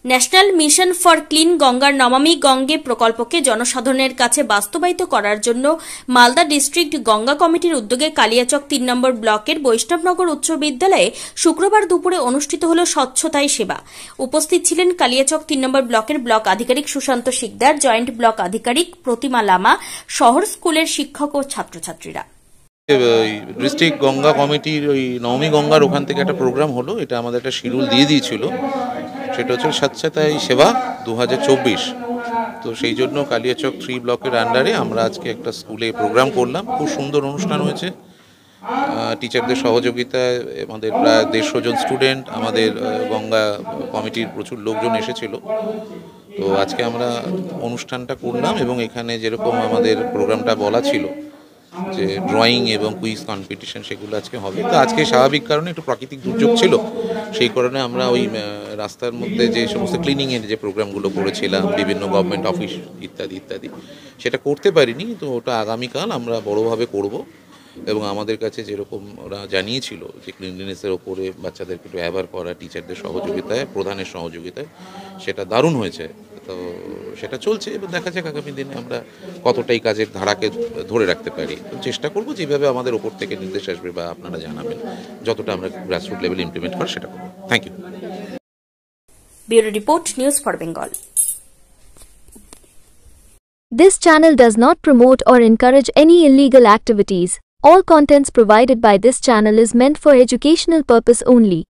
National mission for clean গঙ্গার নমামি গঙ্গে প্রকল্পকে জনসাধারণের কাছে বাস্তবায়িত করার জন্য মালদা ডিস্ট্রিক্ট গঙ্গা কমিটির উদ্যোগে কালিয়াচক ৩ নম্বর ব্লকের বৈষ্ণবনগর উচ্চ বিদ্যালয়ে শুক্রবার দুপুরে অনুষ্ঠিত হল স্বচ্ছতাই সেবা। উপস্থিত ছিলেন কালিয়াচক ৩ নম্বর ব্লকের ব্লক আধিকারিক সুশান্ত শিকদার, জয়েন্ট ব্লক আধিকারিক প্রতিমা লামা, শহর স্কুলের শিক্ষক ও ছাত্রছাত্রীরা। ডিস্ট্রিক্ট গঙ্গা কমিটির ওই নবমী গঙ্গার ওখান থেকে একটা প্রোগ্রাম হলো, এটা আমাদের একটা শিডিউল দিয়ে দিয়েছিল, সেটা হচ্ছে স্বচ্ছতাই সেবা 2024। তো সেই জন্য কালিয়াচক 3 ব্লকের আন্ডারে আমরা আজকে একটা স্কুলে প্রোগ্রাম করলাম। খুব সুন্দর অনুষ্ঠান হয়েছে, টিচারদের সহযোগিতায় আমাদের প্রায় 150 জন স্টুডেন্ট, আমাদের গঙ্গা কমিটির প্রচুর লোকজন এসেছিল। তো আজকে আমরা অনুষ্ঠানটা করলাম এবং এখানে যেরকম আমাদের প্রোগ্রামটা বলা ছিল যে ড্রয়িং এবং কুইজ কম্পিটিশন, সেগুলো আজকে হবে। তো আজকে স্বাভাবিক কারণে একটু প্রাকৃতিক দুর্যোগ ছিল, সেই কারণে আমরা ওই রাস্তার মধ্যে যে সমস্ত ক্লিনিংয়ের যে প্রোগ্রামগুলো করেছিলাম, বিভিন্ন গভর্নমেন্ট অফিস ইত্যাদি ইত্যাদি, সেটা করতে পারিনি। তো ওটা আগামীকাল আমরা বড়োভাবে করব এবং আমাদের কাছে যেরকম ওরা জানিয়েছিল যে ক্লিনলিনেসের ওপরে বাচ্চাদেরকে একটু অ্যাওয়্যার করা টিচারদের সহযোগিতায়, প্রধানের সহযোগিতায়, সেটা দারুণ হয়েছে। তো সেটা চলছে এবং দেখা যাক আগামী দিনে আমরা কতটা এই কাজের ধারাকে ধরে রাখতে পারি। চেষ্টা করব যেভাবে আমাদের ওপর থেকে নির্দেশ আসবে বা আপনারা জানাবেন, যতটা আমরা গ্রাসরুট লেভেলে ইমপ্লিমেন্ট করার সেটা করব। Thank you. Bureau report, news for Bengal. This channel does not promote or encourage any illegal activities. All contents provided by this channel is meant for educational purpose only.